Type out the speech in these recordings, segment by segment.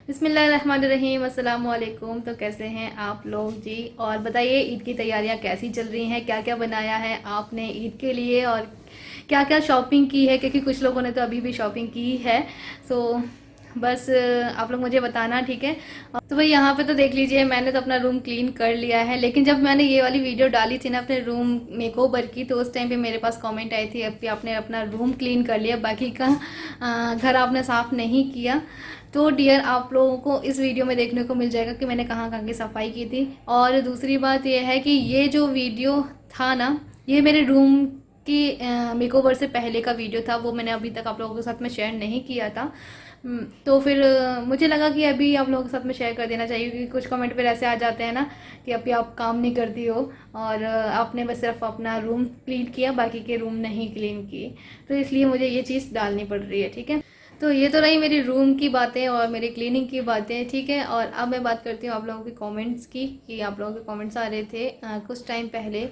बिस्मिल्लाहिर्रहमानिर्रहीम, अस्सलाम वालेकुम। तो कैसे हैं आप लोग जी? और बताइए ईद की तैयारियां कैसी चल रही हैं, क्या क्या बनाया है आपने ईद के लिए और क्या क्या शॉपिंग की है, क्योंकि कुछ लोगों ने तो अभी भी शॉपिंग की है। सो बस आप लोग मुझे बताना, ठीक है। तो भाई यहाँ पे तो देख लीजिए, मैंने तो अपना रूम क्लीन कर लिया है, लेकिन जब मैंने ये वाली वीडियो डाली थी ना अपने रूम मेकओवर की, तो उस टाइम पे मेरे पास कमेंट आई थी अभी आपने अपना रूम क्लीन कर लिया, बाकी का घर आपने साफ़ नहीं किया। तो डियर, आप लोगों को इस वीडियो में देखने को मिल जाएगा कि मैंने कहाँ कहाँ की सफाई की थी। और दूसरी बात यह है कि ये जो वीडियो था ना, ये मेरे रूम की मेकओवर से पहले का वीडियो था, वो मैंने अभी तक आप लोगों के साथ में शेयर नहीं किया था। तो फिर मुझे लगा कि अभी आप लोगों के साथ में शेयर कर देना चाहिए, क्योंकि कुछ कमेंट फिर ऐसे आ जाते हैं ना कि अभी आप काम नहीं करती हो और आपने बस सिर्फ अपना रूम क्लीन किया, बाकी के रूम नहीं क्लीन किए। तो इसलिए मुझे ये चीज़ डालनी पड़ रही है, ठीक है। तो ये तो रही मेरी रूम की बातें और मेरी क्लीनिंग की बातें, ठीक है। और अब मैं बात करती हूँ आप लोगों के कमेंट्स की, कि आप लोगों के कमेंट्स आ रहे थे कुछ टाइम पहले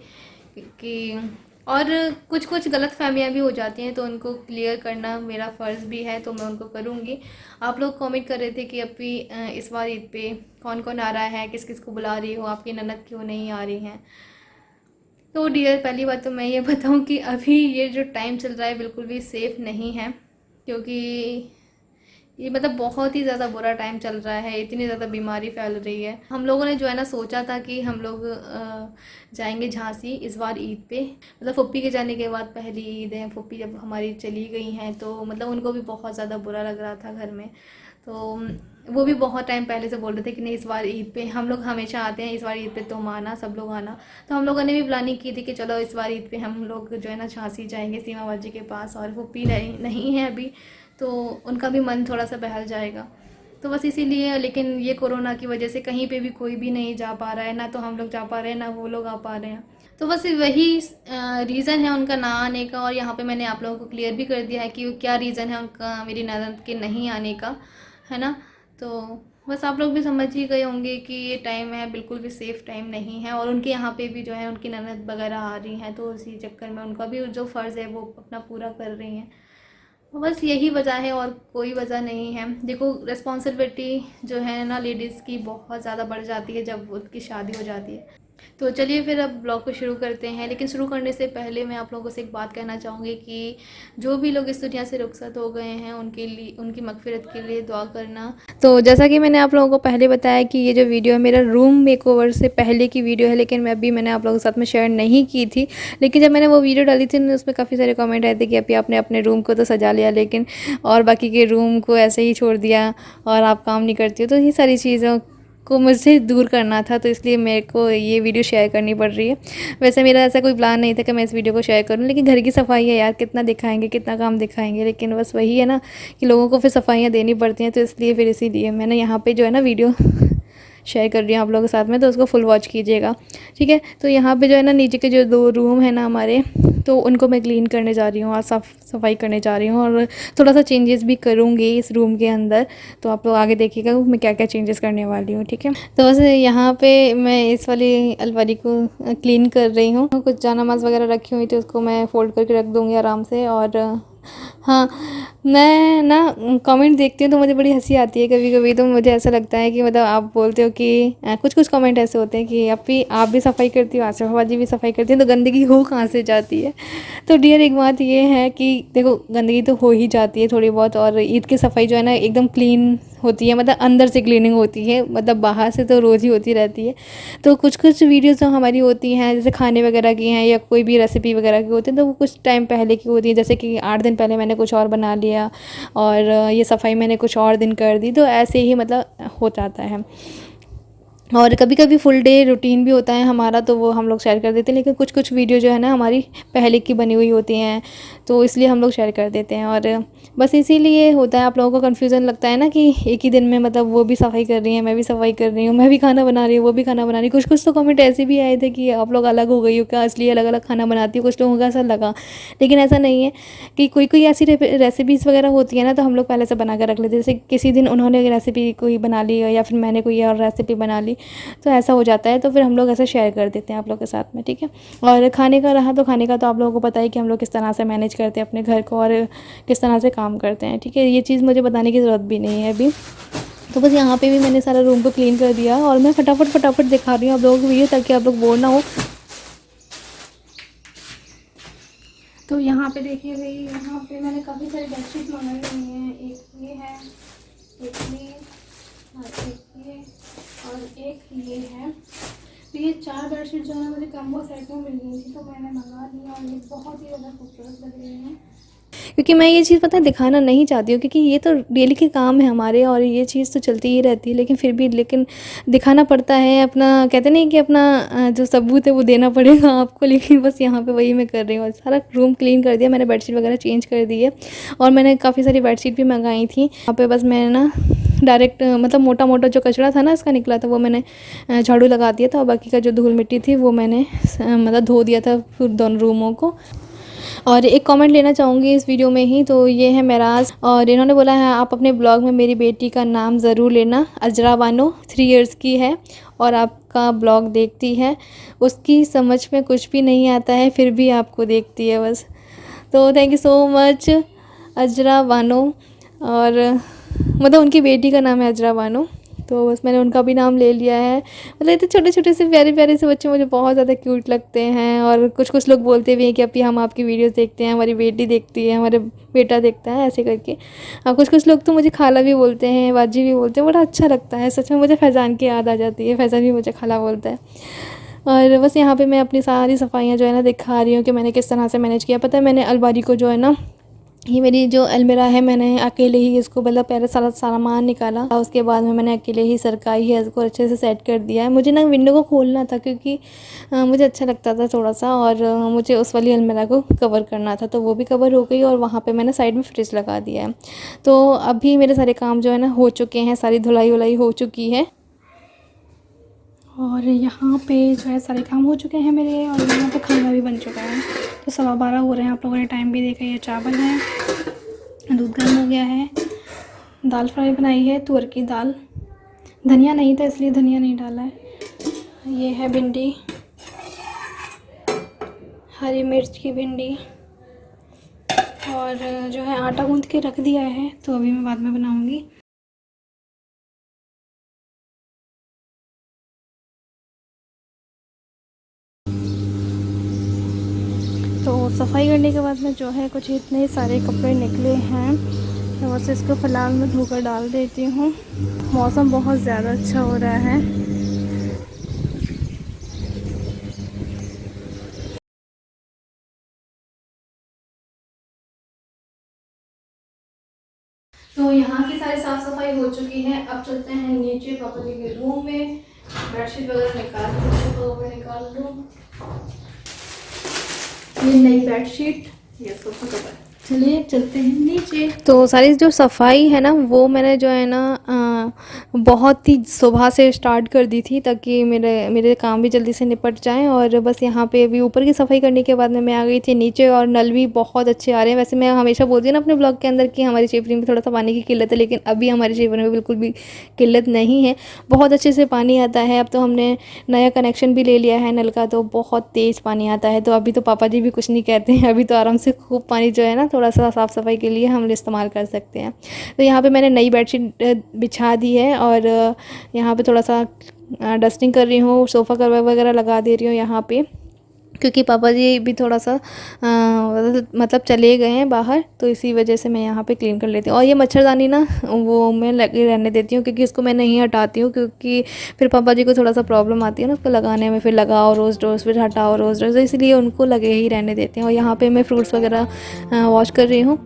कि और कुछ कुछ गलत फहमियाँ भी हो जाती हैं, तो उनको क्लियर करना मेरा फ़र्ज़ भी है, तो मैं उनको करूँगी। आप लोग कमेंट कर रहे थे कि अभी इस बार ईद पे कौन कौन आ रहा है, किस किस को बुला रही हो, आपकी ननद क्यों नहीं आ रही हैं। तो डियर, पहली बात तो मैं ये बताऊं कि अभी ये जो टाइम चल रहा है बिल्कुल भी सेफ़ नहीं है, क्योंकि ये मतलब बहुत ही ज़्यादा बुरा टाइम चल रहा है, इतनी ज़्यादा बीमारी फैल रही है। हम लोगों ने जो है ना सोचा था कि हम लोग जाएंगे झांसी इस बार ईद पे, मतलब फुप्पी के जाने के बाद पहली ईद है, फुप्पी जब हमारी चली गई हैं तो मतलब उनको भी बहुत ज़्यादा बुरा लग रहा था घर में। तो वो भी बहुत टाइम पहले से बोल रहे थे कि नहीं, इस बार ईद पे हम लोग हमेशा आते हैं, इस बार ईद पे तुम आना, सब लोग आना। तो हम लोगों ने भी प्लानिंग की थी कि चलो इस बार ईद पे हम लोग जो है ना झांसी जाएंगे सीमा बाजी के पास, और फुप्पी नहीं है अभी, तो उनका भी मन थोड़ा सा बहल जाएगा। तो बस इसीलिए, लेकिन ये कोरोना की वजह से कहीं पे भी कोई भी नहीं जा पा रहा है, ना तो हम लोग जा पा रहे हैं ना वो लोग आ पा रहे हैं। तो बस वही रीज़न है उनका ना आने का, और यहाँ पे मैंने आप लोगों को क्लियर भी कर दिया है कि क्या रीज़न है उनका मेरी ननद के नहीं आने का, है ना। तो बस आप लोग भी समझ ही गए होंगे कि ये टाइम है बिल्कुल भी सेफ़ टाइम नहीं है, और उनके यहाँ पे भी जो है उनकी ननद वगैरह आ रही हैं, तो इसी चक्कर में उनका भी जो फ़र्ज़ है वो अपना पूरा कर रही हैं। बस यही वजह है और कोई वजह नहीं है। देखो, रिस्पॉन्सिबिलिटी जो है ना लेडीज़ की बहुत ज़्यादा बढ़ जाती है जब उनकी शादी हो जाती है। तो चलिए फिर अब ब्लॉग को शुरू करते हैं, लेकिन शुरू करने से पहले मैं आप लोगों से एक बात कहना चाहूँगी कि जो भी लोग इस दुनिया से रुखसत हो गए हैं उनके लिए, उनकी मगफिरत के लिए दुआ करना। तो जैसा कि मैंने आप लोगों को पहले बताया कि ये जो वीडियो है मेरा रूम मेकओवर से पहले की वीडियो है, लेकिन मैंने आप लोगों के साथ में शेयर नहीं की थी। लेकिन जब मैंने वो वीडियो डाली थी ना, उसमें काफ़ी सारे कमेंट आए थे कि अभी आपने अपने रूम को तो सजा लिया, लेकिन और बाकी के रूम को ऐसे ही छोड़ दिया और आप काम नहीं करती हो। तो ये सारी चीज़ों को मुझसे दूर करना था, तो इसलिए मेरे को ये वीडियो शेयर करनी पड़ रही है। वैसे मेरा ऐसा कोई प्लान नहीं था कि मैं इस वीडियो को शेयर करूं, लेकिन घर की सफाई है यार, कितना दिखाएंगे, कितना काम दिखाएंगे। लेकिन बस वही है ना कि लोगों को फिर सफाइयाँ देनी पड़ती हैं, तो इसलिए फिर इसीलिए मैंने यहाँ पे जो है ना वीडियो शेयर कर रही हूँ आप लोगों के साथ में, तो उसको फुल वॉच कीजिएगा, ठीक है। तो यहाँ पे जो है ना नीचे के जो 2 रूम है ना हमारे, तो उनको मैं क्लीन करने जा रही हूँ और सफाई करने जा रही हूँ, और थोड़ा सा चेंजेस भी करूँगी इस रूम के अंदर। तो आप लोग आगे देखिएगा मैं क्या क्या चेंजेस करने वाली हूँ, ठीक है। तो बस यहाँ पे मैं इस वाली अलमारी को क्लीन कर रही हूँ। कुछ जानामाज़ वगैरह रखी हुई थी, उसको मैं फ़ोल्ड करके रख दूँगी आराम से। और हाँ, मैं ना कमेंट देखती हूँ तो मुझे बड़ी हंसी आती है कभी कभी। तो मुझे ऐसा लगता है कि मतलब आप बोलते हो कि कुछ कुछ कमेंट ऐसे होते हैं कि आप भी सफाई करती हो, आसिफ बाजी भी सफाई करती है, तो गंदगी हो कहाँ से जाती है। तो डियर, एक बात ये है कि देखो, गंदगी तो हो ही जाती है थोड़ी बहुत, और ईद की सफाई जो है ना एकदम क्लीन होती है, मतलब अंदर से क्लीनिंग होती है, मतलब बाहर से तो रोज़ ही होती रहती है। तो कुछ कुछ वीडियोस जो हमारी होती हैं, जैसे खाने वगैरह की हैं या कोई भी रेसिपी वगैरह की होती है, तो वो कुछ टाइम पहले की होती है, जैसे कि 8 दिन पहले मैंने कुछ और बना लिया और ये सफाई मैंने कुछ और दिन कर दी, तो ऐसे ही मतलब हो जाता है। और कभी कभी फुल डे रूटीन भी होता है हमारा, तो वो हम लोग शेयर कर देते हैं। लेकिन कुछ कुछ वीडियो जो है ना हमारी पहले की बनी हुई होती हैं, तो इसलिए हम लोग शेयर कर देते हैं। और बस इसीलिए होता है, आप लोगों को कन्फ्यूज़न लगता है ना कि एक ही दिन में मतलब वो भी सफाई कर रही हैं, मैं भी सफाई कर रही हूँ, मैं भी खाना बना रही हूँ, वो भी खाना बना रही है। कुछ कुछ तो कमेंट ऐसे भी आए थे कि आप लोग अलग हो गई हो क्या, इसलिए अलग अलग खाना बनाती हो, कुछ लोगों का ऐसा लगा। लेकिन ऐसा नहीं है, कि कोई कोई ऐसी रेसिपीज़ वगैरह होती है ना, तो हम लोग पहले से बना कर रख लेते हैं। जैसे किसी दिन उन्होंने रेसिपी कोई बना ली या फिर मैंने कोई और रेसिपी बना ली, तो ऐसा हो जाता है, तो फिर हम लोग ऐसे शेयर कर देते हैं आप लोग के साथ में, ठीक है। और खाने का रहा, तो खाने का तो आप लोगों को पता है कि हम लोग किस तरह से मैनेज करते हैं अपने घर को और किस तरह से काम करते हैं, ठीक है। ये चीज़ मुझे बताने की ज़रूरत भी नहीं है अभी। तो बस यहाँ पे भी मैंने सारा रूम को क्लीन कर दिया और मैं फटाफट दिखा रही हूँ आप लोगों को वीडियो, ताकि आप लोग बोर ना हो। तो यहाँ पे देखिए भाई, यहाँ पे मैंने काफ़ी सारी बेडशीट मंगाई हुई हैं। एक ये है, एक ये और एक ये और एक ये है। तो ये 4 बेडशीट जो है मुझे कम्बो सेट में मिल गई थी, तो मैंने मंगा ली और ये बहुत ही ज़्यादा खूबसूरत लग रही हैं। क्योंकि मैं ये चीज़ पता है दिखाना नहीं चाहती हूँ, क्योंकि ये तो डेली के काम है हमारे और ये चीज़ तो चलती ही रहती है, लेकिन फिर भी दिखाना पड़ता है अपना, कहते नहीं कि अपना जो सबूत है वो देना पड़ेगा आपको। लेकिन बस यहाँ पे वही मैं कर रही हूँ। सारा रूम क्लीन कर दिया मैंने, बेडशीट वगैरह चेंज कर दी है और मैंने काफ़ी सारी बेडशीट भी मंगाई थी। यहाँ पे बस मैंने ना डायरेक्ट मतलब मोटा मोटा जो कचरा था ना इसका निकला था, वो मैंने झाड़ू लगा दिया था और बाकी का जो धूल मिट्टी थी वो मैंने मतलब धो दिया था फिर दोनों रूमों को। और एक कमेंट लेना चाहूँगी इस वीडियो में ही, तो ये है मेराज और इन्होंने बोला है आप अपने ब्लॉग में मेरी बेटी का नाम ज़रूर लेना। अजरा बानो 3 इयर्स की है और आपका ब्लॉग देखती है, उसकी समझ में कुछ भी नहीं आता है फिर भी आपको देखती है बस। तो थैंक यू सो मच अजरा बानो। और मतलब उनकी बेटी का नाम है अजरा बानो, तो बस मैंने उनका भी नाम ले लिया है। मतलब इतने छोटे छोटे से प्यारे प्यारे से बच्चे मुझे बहुत ज़्यादा क्यूट लगते हैं। और कुछ लोग बोलते भी हैं कि अभी हम आपकी वीडियोस देखते हैं, हमारी बेटी देखती है, हमारे बेटा देखता है, ऐसे करके। और कुछ लोग तो मुझे खाला भी बोलते हैं, बाजी भी बोलते हैं। बड़ा अच्छा लगता है सच में, मुझे फैज़ान की याद आ जाती है, फैज़ान भी मुझे खाला बोलता है। और बस यहाँ पे मैं अपनी सारी सफाइयाँ जो है ना दिखा रही हूँ कि मैंने किस तरह से मैनेज किया। पता है मैंने अलमारी को जो है ना, ये मेरी जो अलमीरा है मैंने अकेले ही इसको मतलब पहले सारा सामान निकाला, उसके बाद में मैंने अकेले ही सरकाई है, इसको अच्छे से सेट कर दिया है। मुझे ना विंडो को खोलना था क्योंकि मुझे अच्छा लगता था थोड़ा सा, और मुझे उस वाली अलमीरा को कवर करना था, तो वो भी कवर हो गई। और वहाँ पे मैंने साइड में फ्रिज लगा दिया है। तो अभी मेरे सारे काम जो है ना हो चुके हैं, सारी धुलाई वुलाई हो चुकी है और यहाँ पे जो है सारे काम हो चुके हैं मेरे। और यहाँ पे खाना भी बन चुका है। तो 12:15 हो रहे हैं, आप लोगों ने टाइम भी देखा। ये चावल है, दूध गर्म हो गया है, दाल फ्राई बनाई है, तुअर की दाल, धनिया नहीं था इसलिए धनिया नहीं डाला है। ये है भिंडी, हरी मिर्च की भिंडी, और जो है आटा गूंथ के रख दिया है, तो अभी मैं बाद में बनाऊँगी। तो सफाई करने के बाद में जो है कुछ इतने सारे कपड़े निकले हैं, तो बस इसको फ़िलहाल मैं धोकर डाल देती हूँ। मौसम बहुत ज़्यादा अच्छा हो रहा है। तो यहाँ की सारी साफ़ सफाई हो चुकी है। अब चलते हैं नीचे पापा जी के रूम में। बेडशीट वगैरह निकाल दूँ तो मैं निकाल लूँ। ये नई बेडशीट, ये सोफा कवर। चलिए चलते हैं नीचे। तो सारी जो सफाई है ना वो मैंने जो है ना बहुत ही सुबह से स्टार्ट कर दी थी, ताकि मेरे काम भी जल्दी से निपट जाएं। और बस यहाँ पे अभी ऊपर की सफाई करने के बाद में मैं आ गई थी नीचे, और नल भी बहुत अच्छे आ रहे हैं। वैसे मैं हमेशा बोलती हूँ ना अपने ब्लॉग के अंदर कि हमारी चिपरी में थोड़ा सा पानी की किल्लत है, लेकिन अभी हमारी चिपरी में बिल्कुल भी किल्लत नहीं है, बहुत अच्छे से पानी आता है। अब तो हमने नया कनेक्शन भी ले लिया है नल का, तो बहुत तेज़ पानी आता है। तो अभी तो पापा जी भी कुछ नहीं कहते हैं, अभी तो आराम से खूब पानी जो है ना थोड़ा सा साफ़ सफाई के लिए हम इस्तेमाल कर सकते हैं। तो यहाँ पे मैंने नई बेडशीट बिछा दी है और यहाँ पे थोड़ा सा डस्टिंग कर रही हूँ, सोफ़ा कवर वगैरह लगा दे रही हूँ यहाँ पे, क्योंकि पापा जी भी थोड़ा सा मतलब चले गए हैं बाहर, तो इसी वजह से मैं यहाँ पे क्लीन कर लेती हूँ। और ये मच्छरदानी ना वो मैं लगे रहने देती हूँ, क्योंकि इसको मैं नहीं हटाती हूँ, क्योंकि फिर पापा जी को थोड़ा सा प्रॉब्लम आती है ना उसको लगाने में, फिर लगाओ रोज़ रोज़, फिर हटाओ रोज़ रोज़, इसलिए उनको लगे ही रहने देते हैं। और यहाँ पर मैं फ्रूट्स वगैरह वॉश कर रही हूँ।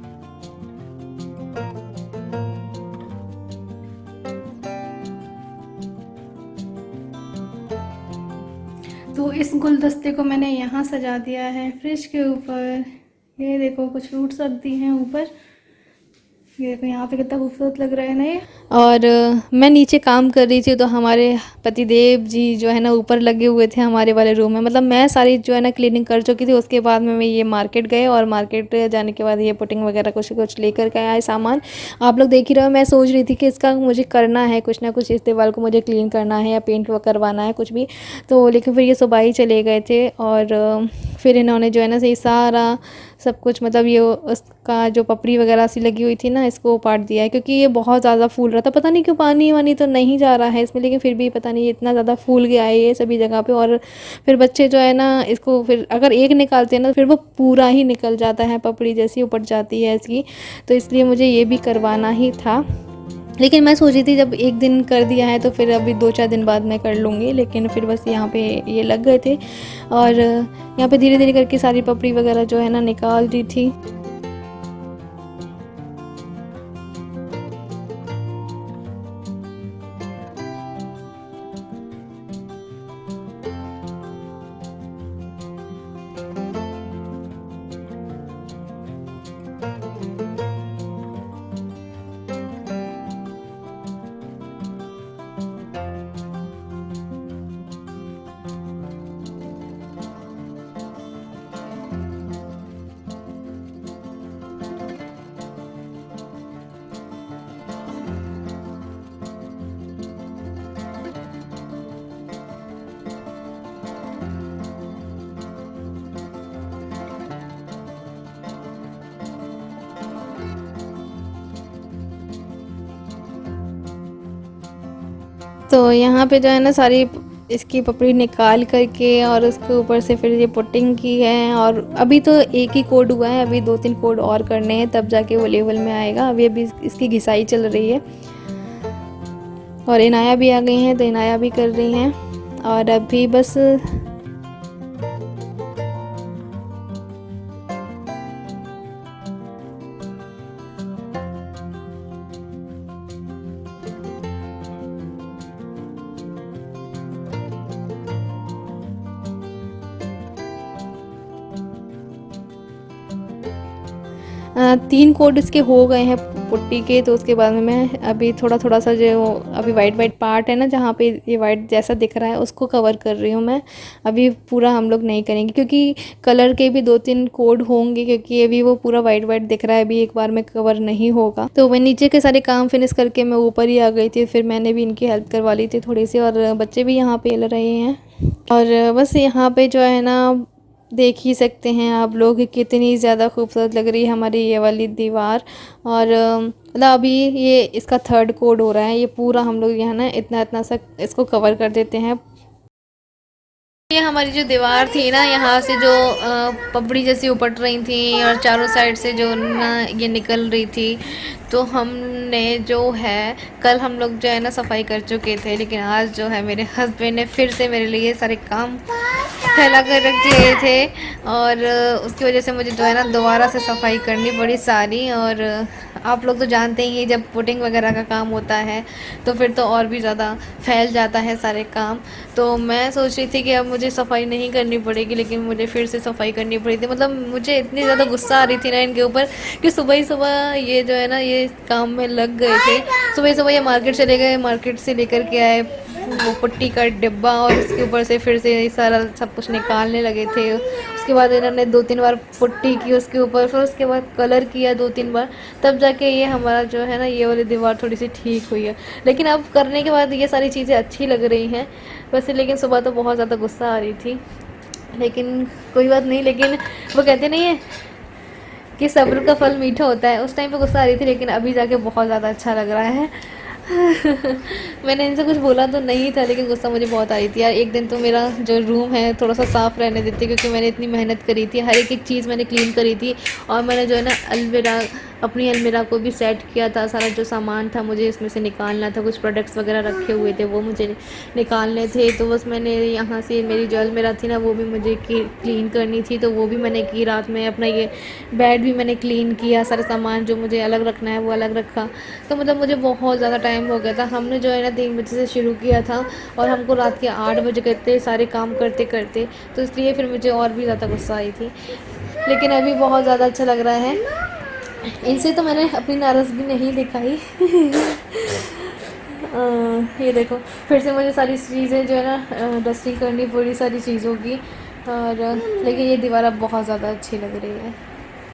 तो इस गुलदस्ते को मैंने यहाँ सजा दिया है फ्रिज के ऊपर। ये देखो कुछ फ्रूट्स रख दिए हैं ऊपर, ये देखो यहाँ पे कितना खूबसूरत लग रहा है ना ये। और मैं नीचे काम कर रही थी, तो हमारे पतिदेव जी जो है ना ऊपर लगे हुए थे हमारे वाले रूम में। मतलब मैं सारी जो है ना क्लीनिंग कर चुकी थी, उसके बाद में मैं ये मार्केट गए, और मार्केट जाने के बाद ये पुटिंग वगैरह कुछ लेकर के आए सामान। आप लोग देख ही रहे हो, मैं सोच रही थी कि इसका मुझे करना है कुछ ना कुछ, इस दीवार को मुझे क्लीन करना है या पेंट करवाना है कुछ भी। तो लेकिन फिर ये सुबह ही चले गए थे, और फिर इन्होंने जो है ना सही सारा सब कुछ, मतलब ये उसका जो पपड़ी वगैरह सी लगी हुई थी ना, इसको पाट दिया है क्योंकि ये बहुत ज़्यादा फूल रहा था। पता नहीं क्यों, पानी वानी तो नहीं जा रहा है इसमें, लेकिन फिर भी पता नहीं इतना ज़्यादा फूल गया है ये सभी जगह पे। और फिर बच्चे जो है ना, इसको फिर अगर एक निकालते हैं ना, फिर वो पूरा ही निकल जाता है, पपड़ी जैसी उपट जाती है इसकी। तो इसलिए मुझे ये भी करवाना ही था। लेकिन मैं सोची थी जब एक दिन कर दिया है तो फिर अभी 2-4 दिन बाद मैं कर लूँगी, लेकिन फिर बस यहाँ पे ये लग गए थे और यहाँ पे धीरे धीरे करके सारी पपड़ी वगैरह जो है ना निकाल दी थी। तो यहाँ पे जो है ना सारी इसकी पपड़ी निकाल करके और उसके ऊपर से फिर ये पुटिंग की है। और अभी तो एक ही कोड हुआ है, अभी 2-3 कोड और करने हैं तब जाके वो लेवल में आएगा। अभी इसकी घिसाई चल रही है और इनाया भी आ गई हैं तो इनाया भी कर रही हैं। और अभी बस 3 कोड इसके हो गए हैं पुट्टी के। तो उसके बाद में मैं अभी थोड़ा सा जो अभी वाइट पार्ट है ना, जहाँ पे ये वाइट जैसा दिख रहा है उसको कवर कर रही हूँ मैं। अभी पूरा हम लोग नहीं करेंगे क्योंकि कलर के भी 2-3 कोड होंगे, क्योंकि अभी वो पूरा वाइट दिख रहा है, अभी एक बार में कवर नहीं होगा। तो मैं नीचे के सारे काम फिनिश करके मैं ऊपर ही आ गई थी। फिर मैंने भी इनकी हेल्प करवा ली थी थोड़ी सी, और बच्चे भी यहाँ पे खेल रहे हैं। और बस यहाँ पे जो है ना देख ही सकते हैं आप लोग कितनी ज़्यादा खूबसूरत लग रही है हमारी ये वाली दीवार। और मतलब अभी ये इसका 3rd कोड हो रहा है। ये पूरा हम लोग यहाँ ना इतना सा इसको कवर कर देते हैं। ये हमारी जो दीवार थी ना, यहाँ से जो पपड़ी जैसी उपट रही थी और चारों साइड से जो ना ये निकल रही थी, तो हमने जो है कल हम लोग जो है ना सफाई कर चुके थे। लेकिन आज जो है मेरे हस्बैंड ने फिर से मेरे लिए सारे काम फैला कर रख दिए थे, और उसकी वजह से मुझे जो है ना दोबारा से सफाई करनी पड़ी सारी। और आप लोग तो जानते ही हैं जब पुटिंग वगैरह का काम होता है तो फिर तो और भी ज़्यादा फैल जाता है सारे काम। तो मैं सोच रही थी कि अब मुझे सफाई नहीं करनी पड़ेगी, लेकिन मुझे फिर से सफाई करनी पड़ी थी। मतलब मुझे इतनी ज़्यादा गुस्सा आ रही थी ना इनके ऊपर कि सुबह ही सुबह ये जो है ना ये काम में लग गए थे। सुबह ये मार्केट चले गए, मार्केट से लेकर के आए वो पुट्टी का डिब्बा, और उसके ऊपर से फिर से सारा सब कुछ निकालने लगे थे। उसके बाद इन्होंने 2-3 बार पुट्टी की उसके ऊपर, फिर उसके बाद कलर किया 2-3 बार, तब जाके ये हमारा जो है ना ये वाली दीवार थोड़ी सी ठीक हुई है। लेकिन अब करने के बाद ये सारी चीज़ें अच्छी लग रही हैं वैसे। लेकिन सुबह तो बहुत ज़्यादा गुस्सा आ रही थी, लेकिन कोई बात नहीं। लेकिन वो कहते नहीं है कि सब्र का फल मीठा होता है। उस टाइम पे गुस्सा आ रही थी, लेकिन अभी जाके बहुत ज़्यादा अच्छा लग रहा है। मैंने इनसे कुछ बोला तो नहीं था, लेकिन गुस्सा मुझे बहुत आ रही थी यार। एक दिन तो मेरा जो रूम है थोड़ा सा साफ़ रहने देते, क्योंकि मैंने इतनी मेहनत करी थी, हर एक चीज़ मैंने क्लीन करी थी। और मैंने जो है ना अपनी अलमीरा को भी सेट किया था। सारा जो सामान था मुझे इसमें से निकालना था, कुछ प्रोडक्ट्स वगैरह रखे हुए थे वो मुझे निकालने थे। तो बस मैंने यहाँ से मेरी जो अलमीरा थी ना वो भी मुझे क्लीन करनी थी, तो वो भी मैंने की रात में। अपना ये बेड भी मैंने क्लीन किया, सारा सामान जो मुझे अलग रखना है वो अलग रखा। तो मतलब मुझे बहुत ज़्यादा टाइम हो गया था। हमने जो है ना 3 बजे से शुरू किया था और हमको रात के 8 बजे गए थे सारे काम करते करते, तो इसलिए फिर मुझे और भी ज़्यादा गुस्सा आई थी। लेकिन अभी बहुत ज़्यादा अच्छा लग रहा है। इनसे तो मैंने अपनी नाराज़गी नहीं दिखाई। ये देखो फिर से मुझे सारी चीज़ें जो है ना डस्टिंग करनी पड़ी सारी चीज़ों की। और लेकिन ये दीवार अब बहुत ज़्यादा अच्छी लग रही है।